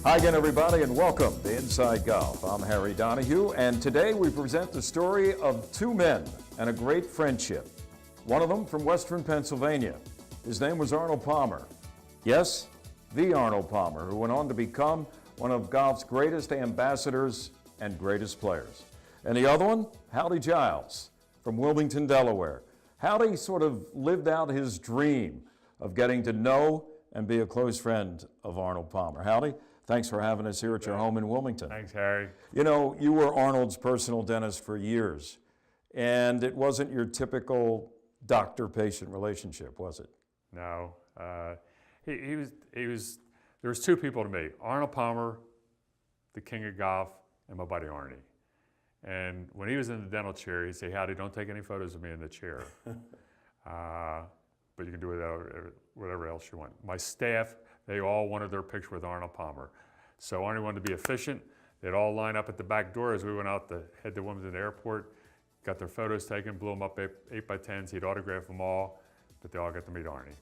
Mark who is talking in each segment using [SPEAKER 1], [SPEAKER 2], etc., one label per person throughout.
[SPEAKER 1] Hi again, everybody, and welcome to Inside Golf. I'm Harry Donahue, and today we present the story of two men and a great friendship. One of them from Western Pennsylvania. His name was Arnold Palmer. Yes, the Arnold Palmer, who went on to become one of golf's greatest ambassadors and greatest players. And the other one, Howdy Giles, from Wilmington, Delaware. Howdy sort of lived out his dream of getting to know and be a close friend of Arnold Palmer. Howdy, thanks for having us here at your home in Wilmington.
[SPEAKER 2] Thanks, Harry.
[SPEAKER 1] You know, you were Arnold's personal dentist for years, and it wasn't your typical doctor-patient relationship, was it?
[SPEAKER 2] No, he was, there was two people to me, Arnold Palmer, the king of golf, and my buddy Arnie. And when he was in the dental chair, he'd say, Howdy, don't take any photos of me in the chair. But you can do whatever else you want. My staff, they all wanted their picture with Arnold Palmer. So Arnie wanted to be efficient. They'd all line up at the back door as we went out to head to Wilmington Airport, got their photos taken, blew them up 8 by 10s. He'd autograph them all, but they all got to meet Arnie.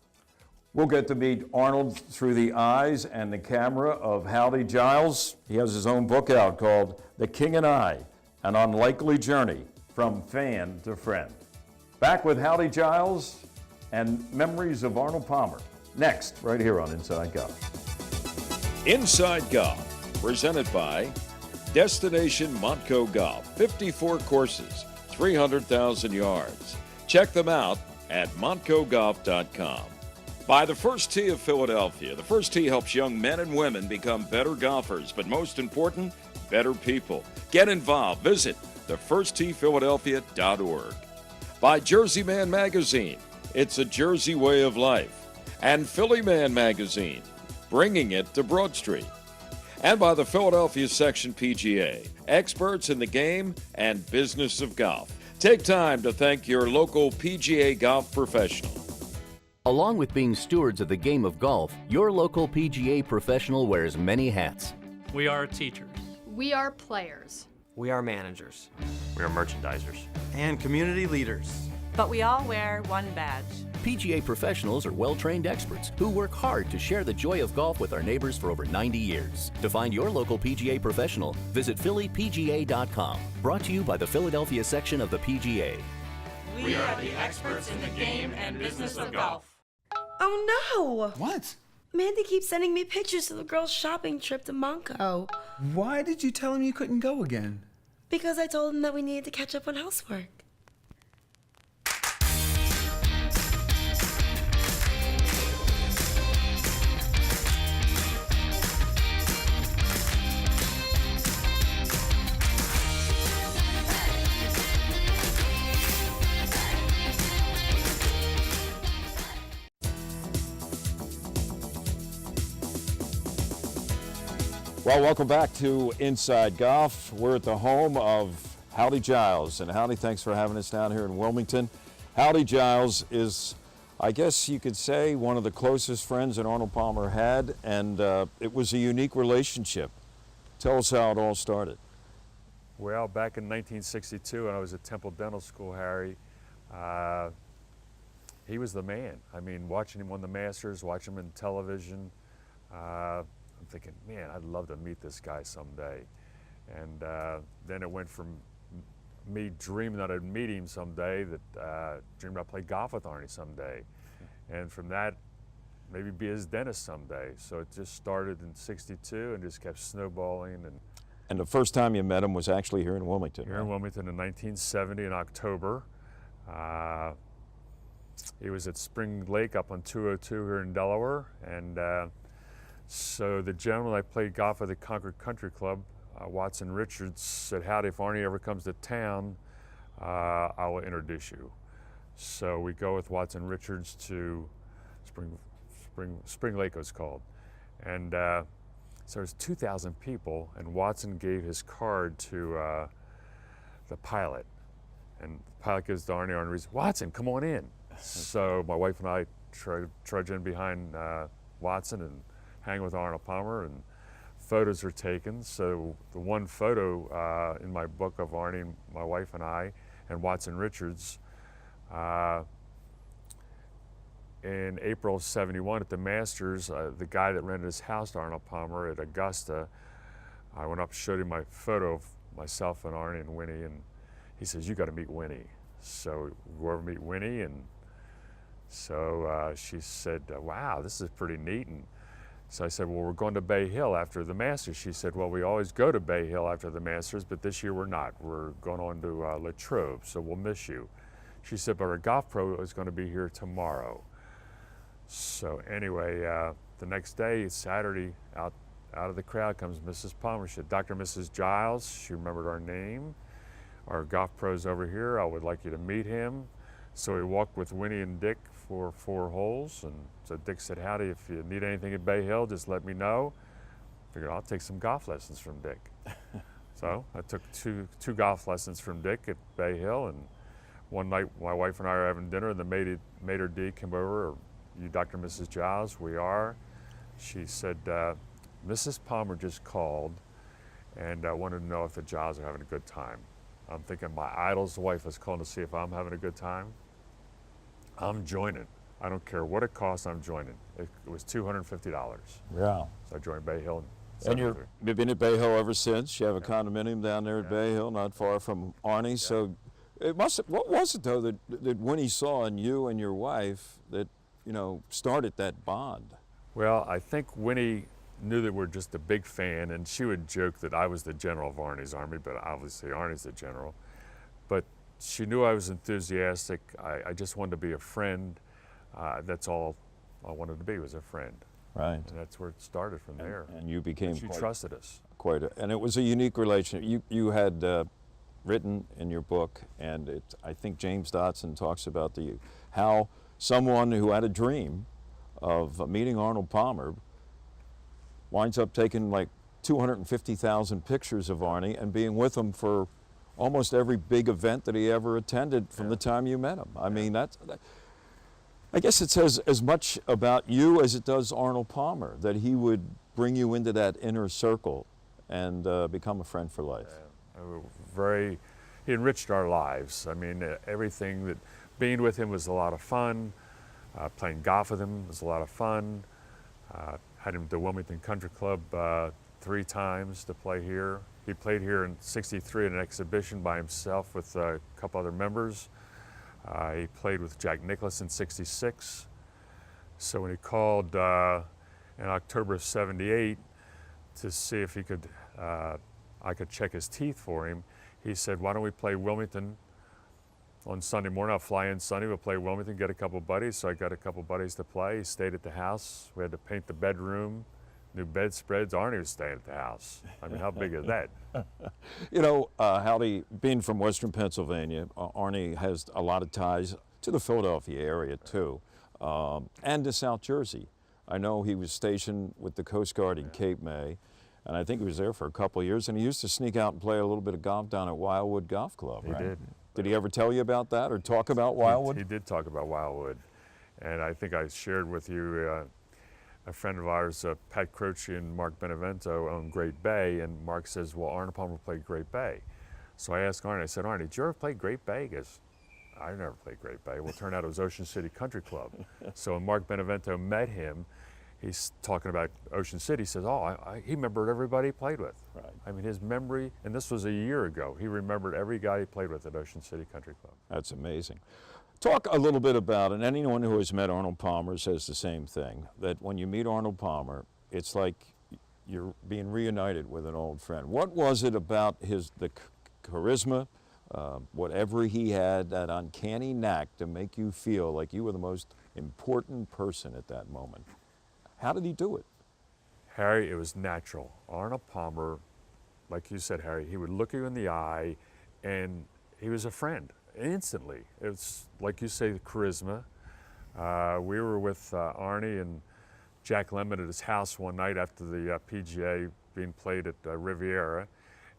[SPEAKER 1] We'll get to meet Arnold through the eyes and the camera of Howdy Giles. He has his own book out called The King and I, An Unlikely Journey from Fan to Friend. Back with Howdy Giles and memories of Arnold Palmer. Next, right here on Inside Golf.
[SPEAKER 3] Inside Golf, presented by Destination Montco Golf, 54 courses, 300,000 yards. Check them out at montcogolf.com. By the First Tee of Philadelphia. The First Tee helps young men and women become better golfers, but most important, better people. Get involved. Visit thefirstteephiladelphia.org. By Jersey Man Magazine. It's a Jersey way of life. And Philly Man Magazine, bringing it to Broad Street. And by the Philadelphia Section PGA, experts in the game and business of golf. Take time to thank your local PGA golf professional.
[SPEAKER 4] Along with being stewards of the game of golf, your local PGA professional wears many hats.
[SPEAKER 5] We are teachers.
[SPEAKER 6] We are players.
[SPEAKER 7] We are managers.
[SPEAKER 8] We are merchandisers.
[SPEAKER 9] And community leaders.
[SPEAKER 10] But we all wear one badge.
[SPEAKER 4] PGA professionals are well-trained experts who work hard to share the joy of golf with our neighbors for over 90 years. To find your local PGA professional, visit phillypga.com. Brought to you by the Philadelphia section of the PGA.
[SPEAKER 11] We are the experts in the game and business of golf.
[SPEAKER 12] Oh no!
[SPEAKER 9] What?
[SPEAKER 12] Mandy keeps sending me pictures of the girls' shopping trip to Montco.
[SPEAKER 9] Why did you tell him you couldn't go again?
[SPEAKER 12] Because I told him that we needed to catch up on housework.
[SPEAKER 1] Well, welcome back to Inside Golf. We're at the home of Howdy Giles. And Howdy, thanks for having us down here in Wilmington. Howdy Giles is, I guess you could say, one of the closest friends that Arnold Palmer had, and it was a unique relationship. Tell us how it all started.
[SPEAKER 2] Well, back in 1962 when I was at Temple Dental School, Harry, he was the man. I mean, watching him on the Masters, watching him in television, I'm thinking, man, I'd love to meet this guy someday. And then it went from me dreaming that I'd meet him someday, that dreamed I'd play golf with Arnie someday. And from that, maybe be his dentist someday. So it just started in '62 and just kept snowballing.
[SPEAKER 1] And the first time you met him was actually here in Wilmington.
[SPEAKER 2] Here in Wilmington in 1970 in October. He was at Spring Lake up on 202 here in Delaware. And so the gentleman I played golf with at Concord Country Club, Watson Richards, said, Howdy, if Arnie ever comes to town, I will introduce you. So we go with Watson Richards to Spring Lake, it was called. And so there's 2,000 people, and Watson gave his card to the pilot. And the pilot gives to Arnie, Arnie says, Watson, come on in. So my wife and I trudge in behind Watson and hang with Arnold Palmer, and photos are taken. So the one photo in my book of Arnie, my wife and I, and Watson Richards, in April of '71 at the Masters, the guy that rented his house to Arnold Palmer at Augusta, I went up and showed him my photo of myself and Arnie and Winnie, and he says, "You got to meet Winnie." So we go over to meet Winnie, and so she said, "Wow, this is pretty neat." And so I said, "Well, we're going to Bay Hill after the Masters." She said, "Well, we always go to Bay Hill after the Masters, but this year we're not. We're going on to Latrobe, so we'll miss you." She said, "But our golf pro is going to be here tomorrow." So anyway, the next day, Saturday, out of the crowd comes Mrs. Palmer. She said, "Dr. and Mrs. Giles," she remembered our name. "Our golf pro's over here. I would like you to meet him." So we walked with Winnie and Dick for 4 holes, and so Dick said, "Howdy, if you need anything at Bay Hill, just let me know." Figured I'll take some golf lessons from Dick. So I took two golf lessons from Dick at Bay Hill, and one night my wife and I were having dinner, and the maitre d' came over. "Are you Dr. and Mrs. Giles?" "We are." She said, "Mrs. Palmer just called and wanted to know if the Giles are having a good time." I'm thinking my idol's wife is calling to see if I'm having a good time. I'm joining. I don't care what it costs, I'm joining. It was $250.
[SPEAKER 1] Yeah.
[SPEAKER 2] So I joined Bay Hill.
[SPEAKER 1] And you've been at Bay Hill ever since. You have a condominium down there at Bay Hill, not far from Arnie.
[SPEAKER 2] Yeah.
[SPEAKER 1] So what was it though that Winnie saw in you and your wife that, started that bond?
[SPEAKER 2] Well, I think Winnie knew that we're just a big fan, and she would joke that I was the general of Arnie's army, but obviously Arnie's the general. But she knew I was enthusiastic. I just wanted to be a friend. That's all I wanted to be, was a friend.
[SPEAKER 1] Right.
[SPEAKER 2] And that's where it started from there.
[SPEAKER 1] And you became
[SPEAKER 2] she trusted us.
[SPEAKER 1] And it was a unique relationship. You had written in your book, and I think James Dotson talks about how someone who had a dream of meeting Arnold Palmer winds up taking like 250,000 pictures of Arnie and being with him for almost every big event that he ever attended from the time you met him. I mean, I guess it says as much about you as it does Arnold Palmer, that he would bring you into that inner circle and become a friend for life. He enriched our lives. I mean, being with him was a lot of fun. Playing golf with him was a lot of fun. Had him to Wilmington Country Club 3 times to play here. He played here in '63 in an exhibition by himself with a couple other members. He played with Jack Nicklaus in '66. So when he called in October of '78 to see if I could check his teeth for him, he said, "Why don't we play Wilmington on Sunday morning? I'll fly in Sunday, we'll play Wilmington, get a couple buddies." So I got a couple buddies to play. He stayed at the house. We had to paint the bedroom, new bedspreads. Arnie was staying at the house. I mean, how big is that? Howdy, being from Western Pennsylvania, Arnie has a lot of ties to the Philadelphia area too, and to South Jersey. I know he was stationed with the Coast Guard in Cape May, and I think he was there for a couple of years, and he used to sneak out and play a little bit of golf down at Wildwood Golf Club, right?
[SPEAKER 2] He did.
[SPEAKER 1] Did he ever tell you about that or talk about Wildwood?
[SPEAKER 2] He did talk about Wildwood, and I think I shared with you a friend of ours, Pat Croce and Mark Benevento, own Great Bay, and Mark says, "Well, Arnold Palmer played Great Bay." So I asked Arnie, I said, "Arnie, did you ever play Great Bay?" He goes, "I never played Great Bay." Well, it turned out it was Ocean City Country Club. So when Mark Benevento met him, he's talking about Ocean City. He says, he remembered everybody he played with.
[SPEAKER 1] Right.
[SPEAKER 2] I mean, his memory, and this was a year ago, he remembered every guy he played with at Ocean City Country Club.
[SPEAKER 1] That's amazing. Talk a little bit about it. Anyone who has met Arnold Palmer says the same thing, that when you meet Arnold Palmer, it's like you're being reunited with an old friend. What was it about the charisma, whatever he had, that uncanny knack to make you feel like you were the most important person at that moment? How did he do it?
[SPEAKER 2] Harry, it was natural. Arnold Palmer, like you said, Harry, he would look you in the eye, and he was a friend instantly. It's like you say, the charisma. We were with Arnie and Jack Lemmon at his house one night after the PGA being played at Riviera,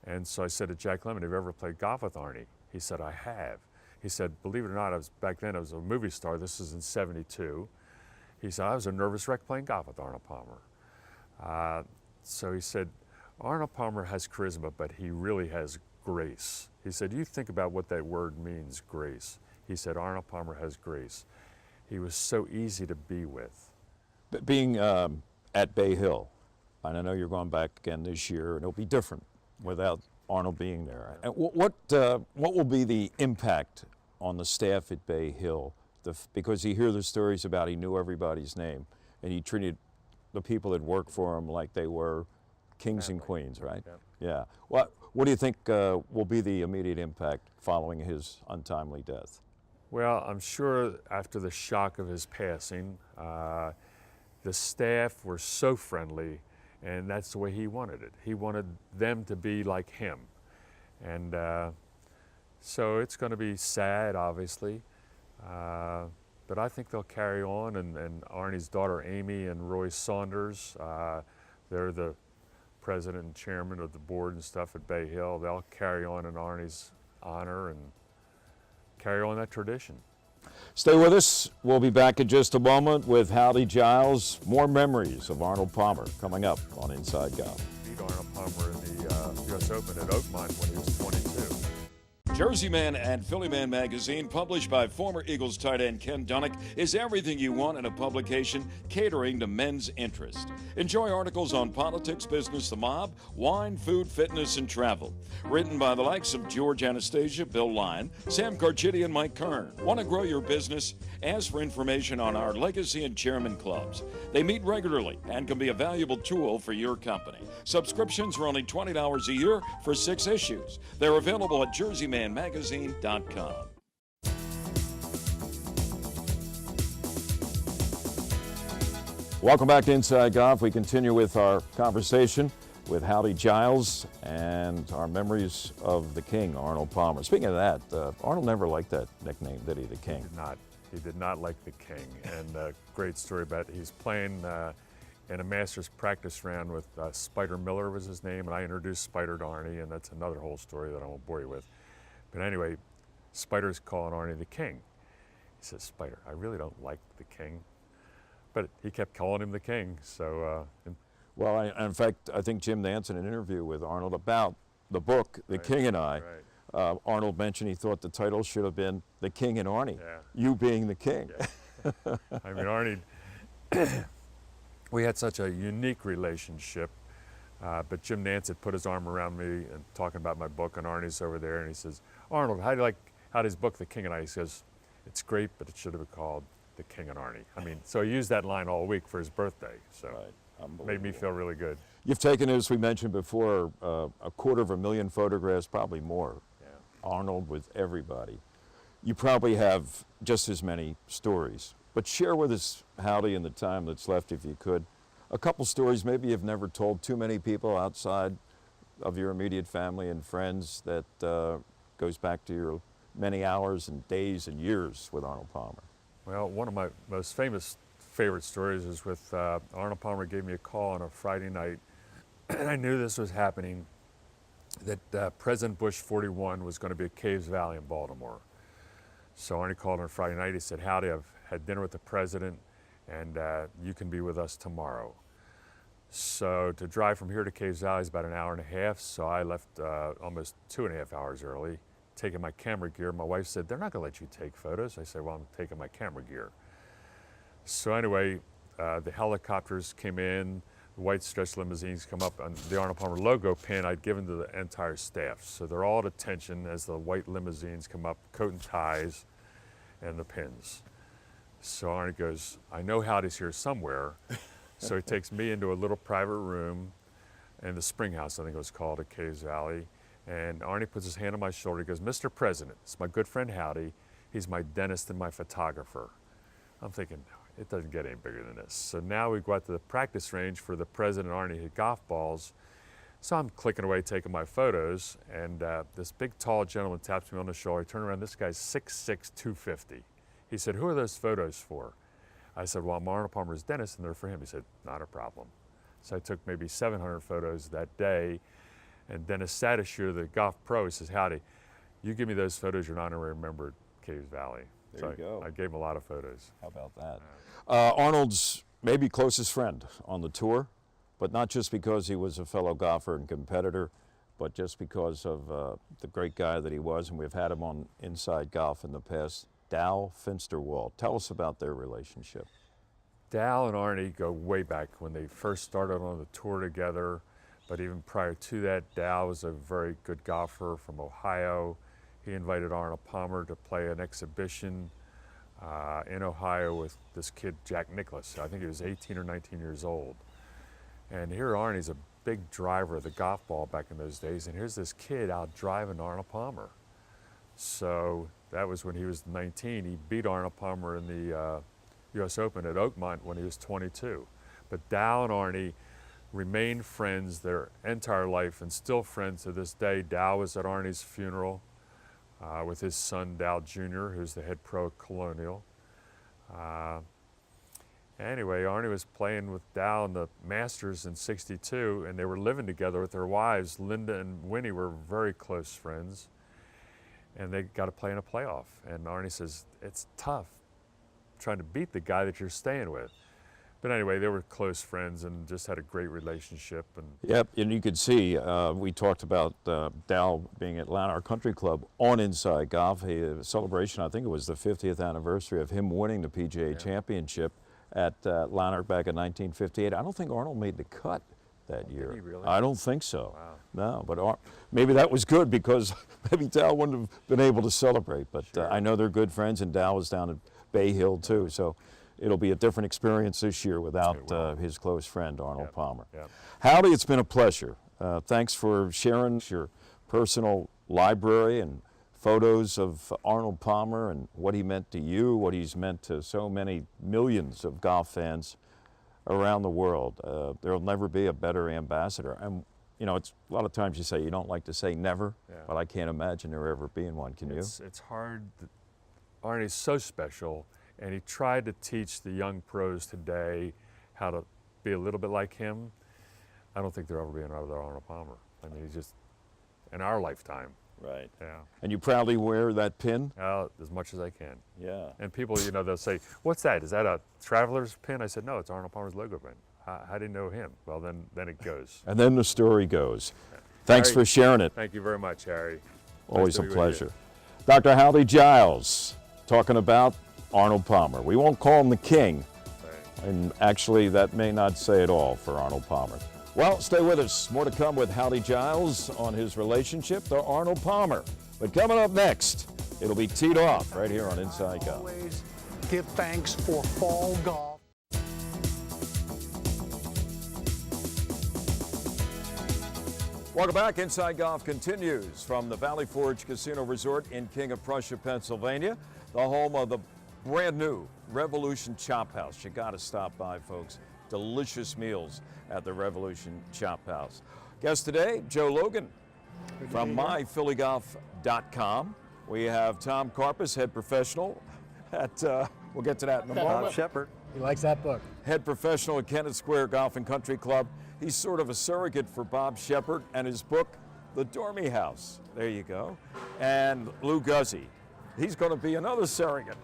[SPEAKER 2] and so I said to Jack Lemmon, "Have you ever played golf with Arnie?" He said, "I have." He said, "Believe it or not, back then I was a movie star. This is in '72. He said, "I was a nervous wreck playing golf with Arnold Palmer." So he said, "Arnold Palmer has charisma, but he really has grace." He said, "You think about what that word means, grace." He said, "Arnold Palmer has grace." he was so easy to be with.
[SPEAKER 1] Being at Bay Hill, and I know you're going back again this year, and it'll be different without Arnold being there. And what will be the impact on the staff at Bay Hill? Because you hear the stories about he knew everybody's name, and he treated the people that worked for him like they were kings and queens, right?
[SPEAKER 2] Yep.
[SPEAKER 1] Yeah. What do you think will be the immediate impact following his untimely death?
[SPEAKER 2] Well, I'm sure after the shock of his passing, the staff were so friendly, and that's the way he wanted it. He wanted them to be like him. And so it's going to be sad, obviously, but I think they'll carry on, and Arnie's daughter Amy and Roy Saunders, they're the president and chairman of the board and stuff at Bay Hill. They'll carry on in Arnie's honor and carry on that tradition.
[SPEAKER 1] Stay with us. We'll be back in just a moment with Howdy Giles. More memories of Arnold Palmer coming up on Inside Golf.
[SPEAKER 2] Beat Arnold Palmer in the U.S. Open at Oakmont when he was 22.
[SPEAKER 3] Jersey Man and Philly Man magazine, published by former Eagles tight end Ken Dunnick, is everything you want in a publication catering to men's interest. Enjoy articles on politics, business, the mob, wine, food, fitness, and travel. Written by the likes of George Anastasia, Bill Lyon, Sam Carchidi, and Mike Kern. Want to grow your business? Ask for information on our Legacy and Chairman Clubs. They meet regularly and can be a valuable tool for your company. Subscriptions are only $20 a year for 6 issues. They're available at jerseymanmagazine.com.
[SPEAKER 1] Welcome back to Inside Golf. We continue with our conversation with Howdy Giles and our memories of the King, Arnold Palmer. Speaking of that, Arnold never liked that nickname, did he, the King?
[SPEAKER 2] He did not. He did not like the King. And a great story about it. He's playing in a Masters practice round with Spider Miller was his name, and I introduced Spider to Arnie, and that's another whole story that I won't bore you with. But anyway, Spider's calling Arnie the King. He says, Spider, I really don't like the King. But he kept calling him the King, so...
[SPEAKER 1] Well, in fact, I think Jim Nance in an interview with Arnold about the book, The King and I, Arnold mentioned he thought the title should have been The King and Arnie, you being the King.
[SPEAKER 2] Yeah. I mean, Arnie, we had such a unique relationship, but Jim Nance had put his arm around me and talking about my book, and Arnie's over there, and he says, Arnold, how do you like his book, The King and I? He says, it's great, but it should have been called The King and Arnie. I mean, so he used that line all week for his birthday, so made me feel really good.
[SPEAKER 1] You've taken, as we mentioned before, 250,000 photographs, probably more.
[SPEAKER 2] Yeah.
[SPEAKER 1] Arnold with everybody. You probably have just as many stories, but share with us, Howdy, in the time that's left, if you could, a couple stories maybe you've never told too many people outside of your immediate family and friends that goes back to your many hours and days and years with Arnold Palmer.
[SPEAKER 2] Well, one of my most favorite stories is with Arnold Palmer gave me a call on a Friday night, and I knew this was happening, that President Bush 41 was going to be at Caves Valley in Baltimore. So Arnie called on Friday night. He said, Howdy, I've had dinner with the president, and you can be with us tomorrow. So to drive from here to Caves Valley is about an hour and a half, so I left almost 2.5 hours early, taking my camera gear. My wife said, they're not going to let you take photos. I said, well, I'm taking my camera gear. So anyway, the helicopters came in, the white stretch limousines come up, and the Arnold Palmer logo pin I'd given to the entire staff. So they're all at attention as the white limousines come up, coat and ties, and the pins. So Arnie goes, I know Howdy's here somewhere. So he takes me into a little private room in the Spring House, I think it was called, at Caves Valley. And Arnie puts his hand on my shoulder. He goes, Mr. President, it's my good friend Howdy. He's my dentist and my photographer. I'm thinking, it doesn't get any bigger than this. So now we go out to the practice range for the president. Arnie hit golf balls. So I'm clicking away, taking my photos, and this big, tall gentleman taps me on the shoulder. I turn around, this guy's 6'6", 250. He said, who are those photos for? I said, well, I'm Arnold Palmer's dentist, and they're for him. He said, not a problem. So I took maybe 700 photos that day, and Dennis Sadisher, the golf pro, he says, Howdy, you give me those photos, you're not going to remember Caves Valley.
[SPEAKER 1] There you go.
[SPEAKER 2] I gave him a lot of photos.
[SPEAKER 1] How about that? Arnold's maybe closest friend on the tour, but not just because he was a fellow golfer and competitor, but just because of the great guy that he was, and we've had him on Inside Golf in the past. Dal Finsterwald. Tell us about their relationship.
[SPEAKER 2] Dal and Arnie go way back when they first started on the tour together, but even prior to that, Dal was a very good golfer from Ohio. He invited Arnold Palmer to play an exhibition in Ohio with this kid, Jack Nicklaus. I think he was 18 or 19 years old. And here Arnie's a big driver of the golf ball back in those days, and here's this kid out driving Arnold Palmer. So that was when he was 19. He beat Arnold Palmer in the U.S. Open at Oakmont when he was 22. But Dal and Arnie remained friends their entire life and still friends to this day. Dal was at Arnie's funeral with his son, Dal Jr., who's the head pro at Colonial. Anyway, Arnie was playing with Dal in the Masters in '62, and they were living together with their wives. Linda and Winnie were very close friends, and they got to play in a playoff. And Arnie says, it's tough trying to beat the guy that you're staying with. But anyway, they were close friends and just had a great relationship. And
[SPEAKER 1] Yep, and you could see, we talked about Dal being at Lanark Country Club on Inside Golf. A celebration, I think it was the 50th anniversary of him winning the PGA Championship at Lanark back in 1958. I don't think Arnold made the cut that year.
[SPEAKER 2] Did he really?
[SPEAKER 1] I don't think so.
[SPEAKER 2] Wow.
[SPEAKER 1] No, but maybe that was good because maybe Dal wouldn't have been able to celebrate. But
[SPEAKER 2] Sure.
[SPEAKER 1] I know they're good friends, and Dal was down at Bay Hill too. So it'll be a different experience this year without his close friend, Arnold Palmer.
[SPEAKER 2] Yep.
[SPEAKER 1] Howdy, it's been a pleasure. Thanks for sharing your personal library and photos of Arnold Palmer and what he meant to you, what he's meant to so many millions of golf fans around the world. There'll never be a better ambassador. And you know, it's a lot of times you say you don't like to say never, but I can't imagine there ever being one. Can you?
[SPEAKER 2] It's hard. Arnie's so special, and he tried to teach the young pros today how to be a little bit like him. I don't think there'll ever be another Arnold Palmer. I mean, he's just in our lifetime.
[SPEAKER 1] Right.
[SPEAKER 2] Yeah.
[SPEAKER 1] And you proudly wear that pin?
[SPEAKER 2] As much as I can.
[SPEAKER 1] Yeah.
[SPEAKER 2] And people, you know, they'll say, "What's that? Is that a Traveler's pin?" I said, "No, it's Arnold Palmer's logo pin." How do you know him? Well, then it goes.
[SPEAKER 1] And then the story goes. Thanks
[SPEAKER 2] Harry,
[SPEAKER 1] for sharing it.
[SPEAKER 2] Thank you very much, Harry.
[SPEAKER 1] Always
[SPEAKER 2] Nice
[SPEAKER 1] a
[SPEAKER 2] to be with
[SPEAKER 1] pleasure.
[SPEAKER 2] you.
[SPEAKER 1] Dr. Howdy Giles talking about Arnold Palmer. We won't call him the king,
[SPEAKER 2] Right.
[SPEAKER 1] and actually that may not say it all for Arnold Palmer. Well, stay with us. More to come with Howdy Giles on his relationship to Arnold Palmer. But coming up next, it'll be teed off right here on Inside Golf.
[SPEAKER 5] Always give thanks for fall golf.
[SPEAKER 1] Welcome back. Inside Golf continues from the Valley Forge Casino Resort in King of Prussia, Pennsylvania, the home of the brand new Revolution Chop House. You got to stop by, folks. Delicious meals at the Revolution Chop House. Guest today, Joe Logan from myphillygolf.com. We have Tom Karpus, head professional at, we'll get to that in a moment.
[SPEAKER 9] Bob Shepard.
[SPEAKER 7] He likes that book.
[SPEAKER 1] Head professional at Kennett Square Golf and Country Club. He's sort of a surrogate for Bob Shepard and his book, The Dormy House. There you go. And Lou Guzzi. He's going to be another surrogate.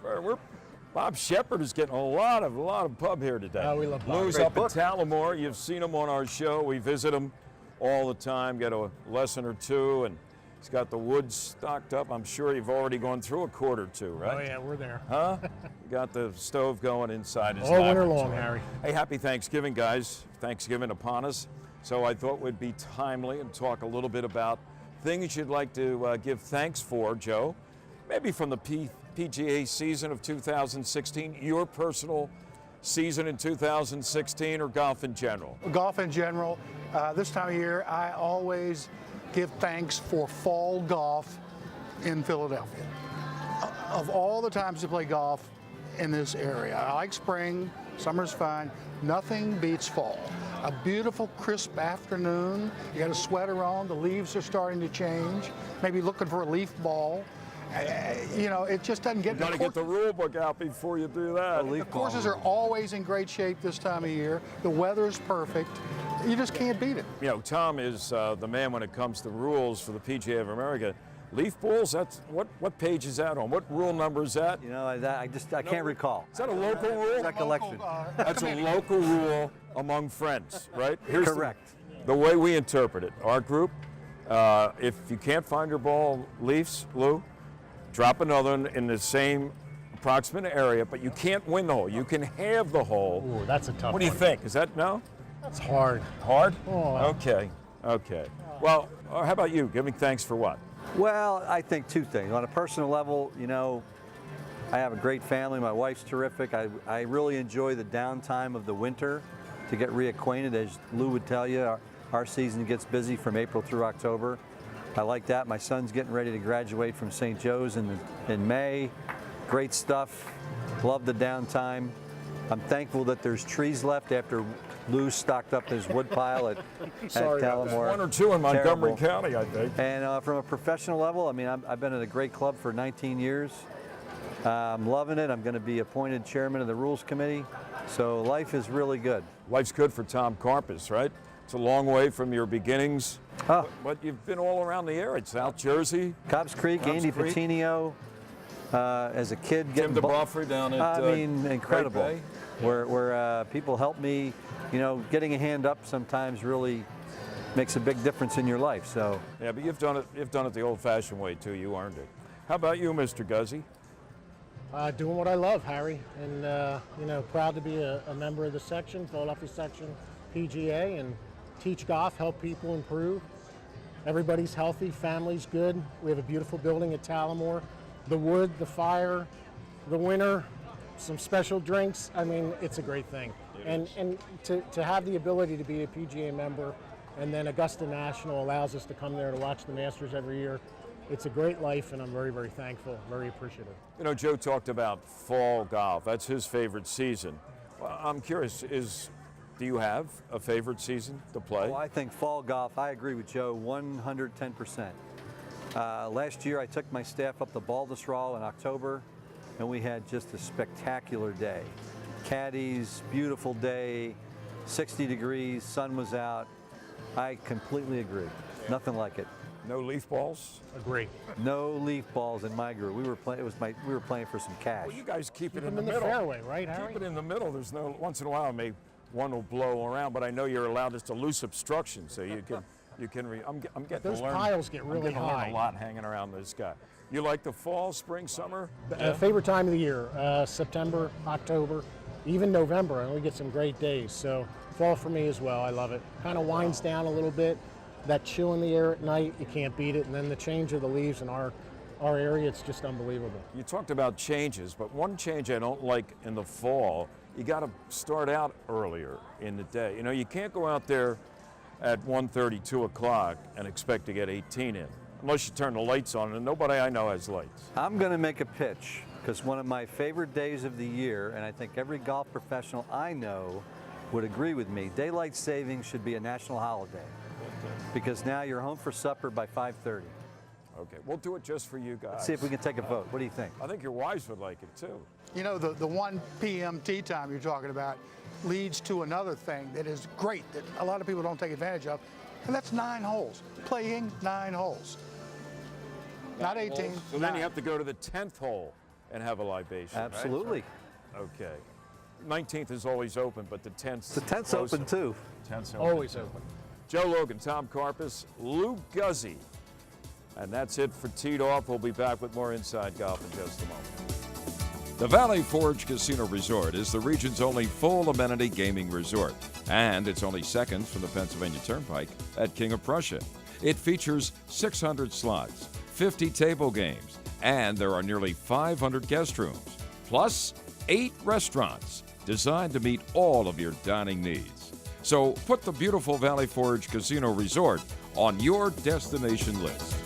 [SPEAKER 1] Bob Shepard is getting a lot of pub here today.
[SPEAKER 7] Oh, we love Bob.
[SPEAKER 1] Lou's
[SPEAKER 7] Great
[SPEAKER 1] up
[SPEAKER 7] book.
[SPEAKER 1] in Talamore. You've seen him on our show. We visit him all the time, get a lesson or two, and he's got the wood stocked up. I'm sure you've already gone through a quart or two, right?
[SPEAKER 7] Oh, yeah, we're there.
[SPEAKER 1] Huh? You got the stove going inside his
[SPEAKER 7] All winter
[SPEAKER 1] laboratory.
[SPEAKER 7] long, Harry.
[SPEAKER 1] Hey, happy Thanksgiving, guys. Thanksgiving upon us. So I thought we'd be timely and talk a little bit about things you'd like to give thanks for, Joe. Maybe from the PGA season of 2016, your personal season in 2016, or golf in general?
[SPEAKER 5] Golf in general. This time of year, I always give thanks for fall golf in Philadelphia. Of all the times to play golf in this area, I like spring, summer's fine. Nothing beats fall. A beautiful, crisp afternoon. You got a sweater on, the leaves are starting to change. Maybe looking for a leaf ball. You know, it just doesn't get.
[SPEAKER 1] You got to get the rule book out before you do that.
[SPEAKER 5] The courses are always in great shape this time of year. The weather's perfect. You just can't beat it.
[SPEAKER 1] You know, Tom is the man when it comes to rules for the PGA of America. Leaf balls, that's what page is that on? What rule number is that?
[SPEAKER 9] You know, I can't recall.
[SPEAKER 1] Is that a local rule?
[SPEAKER 9] Recollection.
[SPEAKER 1] That's a local rule among friends, right?
[SPEAKER 9] Correct.
[SPEAKER 1] The way we interpret it, our group, if you can't find your ball leaves, Lou, drop another one in the same approximate area, but you can't win the hole. You can halve the hole.
[SPEAKER 7] Ooh, that's a tough
[SPEAKER 1] What do you
[SPEAKER 7] one.
[SPEAKER 1] think? Is that no?
[SPEAKER 7] That's hard.
[SPEAKER 1] Hard?
[SPEAKER 7] Oh.
[SPEAKER 1] Okay. Well, how about you? Giving thanks for what?
[SPEAKER 9] Well, I think two things. On a personal level, you know, I have a great family. My wife's terrific. I really enjoy the downtime of the winter to get reacquainted. As Lou would tell you, our season gets busy from April through October. I like that. My son's getting ready to graduate from St. Joe's in May. Great stuff. Love the downtime. I'm thankful that there's trees left after Lou stocked up his wood pile at Talamore.
[SPEAKER 1] One or two in Montgomery County, I think.
[SPEAKER 9] And from a professional level, I mean, I've been at a great club for 19 years. I'm loving it. I'm going to be appointed chairman of the rules committee. So life is really good.
[SPEAKER 1] Life's good for Tom Karpis, right? It's a long way from your beginnings, but you've been all around the area. South Jersey,
[SPEAKER 9] Cobbs Creek, Andy Patino. As a kid,
[SPEAKER 1] Tim DeBuffer down at
[SPEAKER 9] I mean, incredible. Where people help me, you know, getting a hand up sometimes really makes a big difference in your life. So
[SPEAKER 1] yeah, but you've done it the old-fashioned way too. You earned it. How about you, Mr. Guzzi?
[SPEAKER 7] Doing what I love, Harry, and you know, proud to be a member of the section, Philadelphia section PGA, and teach golf, help people improve. Everybody's healthy, family's good. We have a beautiful building at Talamore. The wood, the fire, the winter, some special drinks. I mean, it's a great thing. And to have the ability to be a PGA member, and then Augusta National allows us to come there to watch the Masters every year. It's a great life, and I'm very, very thankful, very appreciative.
[SPEAKER 1] You know, Joe talked about fall golf. That's his favorite season. Well, I'm curious, do you have a favorite season to play?
[SPEAKER 9] well, I think fall golf, I agree with Joe 110%. Last year I took my staff up to Baltusrol in October, and we had just a spectacular day. Caddies, beautiful day, 60 degrees, sun was out. I completely agree. Nothing like it.
[SPEAKER 1] No leaf balls?
[SPEAKER 7] Agree.
[SPEAKER 9] No leaf balls in my group. We were playing for some cash.
[SPEAKER 1] Well, you guys keep it in
[SPEAKER 7] them
[SPEAKER 1] the
[SPEAKER 7] in the
[SPEAKER 1] middle.
[SPEAKER 7] fairway, right, Harry?
[SPEAKER 1] Keep it in the middle. There's no, once in a while, one will blow around, but I know you're allowed just a loose obstruction, so you can. I'm getting
[SPEAKER 7] Those
[SPEAKER 1] to learn.
[SPEAKER 7] piles get really
[SPEAKER 1] I'm getting to learn
[SPEAKER 7] high.
[SPEAKER 1] a lot hanging around this guy. You like the fall, spring, summer?
[SPEAKER 7] Favorite time of the year, September, October, even November. And we get some great days. So fall for me as well. I love it. Kind of winds down a little bit. That chill in the air at night, you can't beat it. And then the change of the leaves in our area, it's just unbelievable.
[SPEAKER 1] You talked about changes, but one change I don't like in the fall, you got to start out earlier in the day. You know, you can't go out there at 1:30, 2 o'clock and expect to get 18 in, unless you turn the lights on, and nobody I know has lights.
[SPEAKER 9] I'm going to make a pitch, because one of my favorite days of the year, and I think every golf professional I know would agree with me, daylight savings should be a national holiday, because now you're home for supper by 5:30.
[SPEAKER 1] Okay, we'll do it just for you guys.
[SPEAKER 9] Let's see if we can take a vote. What do you think?
[SPEAKER 1] I think your wives would like it too.
[SPEAKER 5] You know, the 1 p.m. tee time you're talking about leads to another thing that is great that a lot of people don't take advantage of, and that's 9 holes. Playing 9 holes. Not 18.
[SPEAKER 1] So then you have to go to the 10th hole and have a libation.
[SPEAKER 9] Absolutely.
[SPEAKER 1] Right? Okay. 19th is always open, but the 10th.
[SPEAKER 9] The 10th's open too.
[SPEAKER 1] 10th's open.
[SPEAKER 7] Always open.
[SPEAKER 1] Joe Logan, Tom Karpis, Lou Guzzi. And that's it for Teed Off. We'll be back with more Inside Golf in just a moment.
[SPEAKER 3] The Valley Forge Casino Resort is the region's only full amenity gaming resort, and it's only seconds from the Pennsylvania Turnpike at King of Prussia. It features 600 slots, 50 table games, and there are nearly 500 guest rooms, plus 8 restaurants designed to meet all of your dining needs. So put the beautiful Valley Forge Casino Resort on your destination list.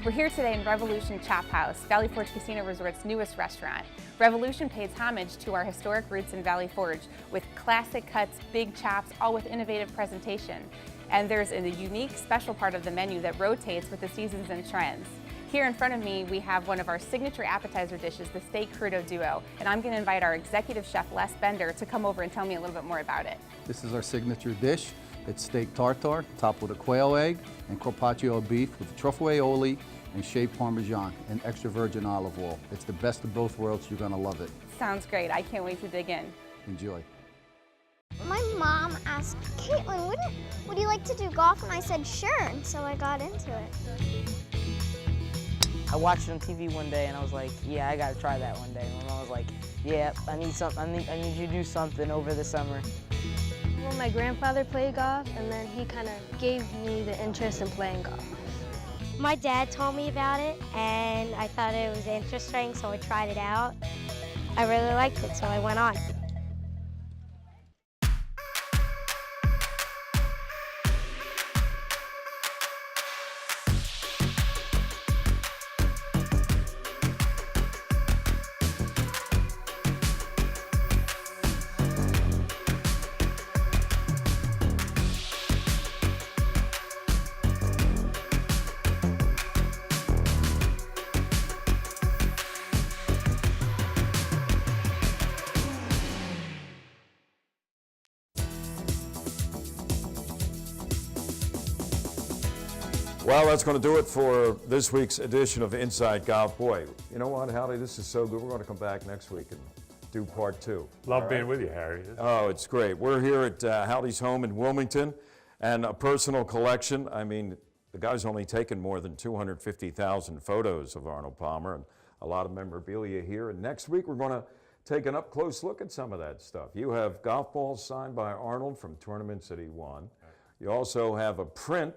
[SPEAKER 8] We're here today in Revolution Chop House, Valley Forge Casino Resort's newest restaurant. Revolution pays homage to our historic roots in Valley Forge with classic cuts, big chops, all with innovative presentation. And there's a unique special part of the menu that rotates with the seasons and trends. Here in front of me, we have one of our signature appetizer dishes, the Steak Crudo Duo. And I'm going to invite our executive chef, Les Bender, to come over and tell me a little bit more about it.
[SPEAKER 13] This is our signature dish. It's steak tartare, topped with a quail egg and carpaccio of beef with truffle aioli and shaved Parmesan and extra virgin olive oil. It's the best of both worlds. You're gonna love it.
[SPEAKER 8] Sounds great. I can't wait to dig in.
[SPEAKER 13] Enjoy.
[SPEAKER 14] My mom asked, Caitlin, would you like to do golf? And I said, sure, and so I got into it.
[SPEAKER 15] I watched it on TV one day and I was like, yeah, I gotta try that one day. My mom was like, yeah, I need something. I need you to do something over the summer.
[SPEAKER 16] Well, my grandfather played golf, and then he kind of gave me the interest in playing golf.
[SPEAKER 14] My dad told me about it, and I thought it was interesting, so I tried it out. I really liked it, so I went on.
[SPEAKER 1] Well, that's going to do it for this week's edition of Inside Golf. Boy, you know what, Howdy, this is so good. We're going to come back next week and do part 2.
[SPEAKER 2] Love being with you, Harry.
[SPEAKER 1] Oh, it's great. We're here at Howdy's home in Wilmington, and a personal collection. I mean, the guy's only taken more than 250,000 photos of Arnold Palmer, and a lot of memorabilia here. And next week, we're going to take an up-close look at some of that stuff. You have golf balls signed by Arnold from tournaments that he won. You also have a print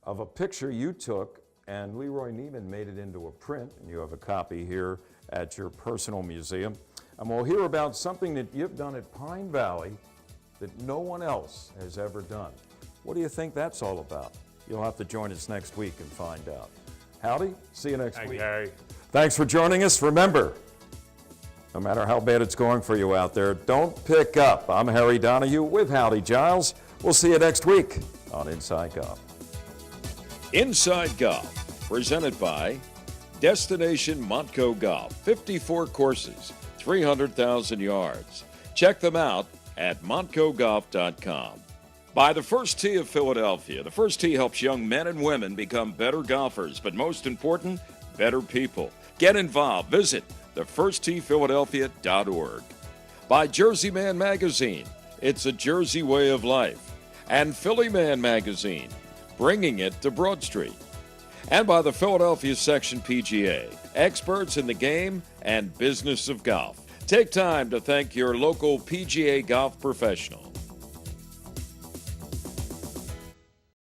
[SPEAKER 1] of a picture you took, and Leroy Neiman made it into a print, and you have a copy here at your personal museum. And we'll hear about something that you've done at Pine Valley that no one else has ever done. What do you think that's all about? You'll have to join us next week and find out. Howdy, see you next week.
[SPEAKER 2] Thank you, Harry.
[SPEAKER 1] Thanks for joining us. Remember, no matter how bad it's going for you out there, don't pick up. I'm Harry Donahue with Howdy Giles. We'll see you next week on Inside Golf.
[SPEAKER 3] Inside Golf, presented by Destination Montco Golf, 54 courses, 300,000 yards. Check them out at montcogolf.com. By the First Tee of Philadelphia. The First Tee helps young men and women become better golfers, but most important, better people. Get involved. Visit thefirsttphiladelphia.org. By Jersey Man Magazine. It's a Jersey way of life. And Philly Man Magazine, bringing it to Broad Street. And by the Philadelphia Section PGA, experts in the game and business of golf. Take time to thank your local PGA golf professional.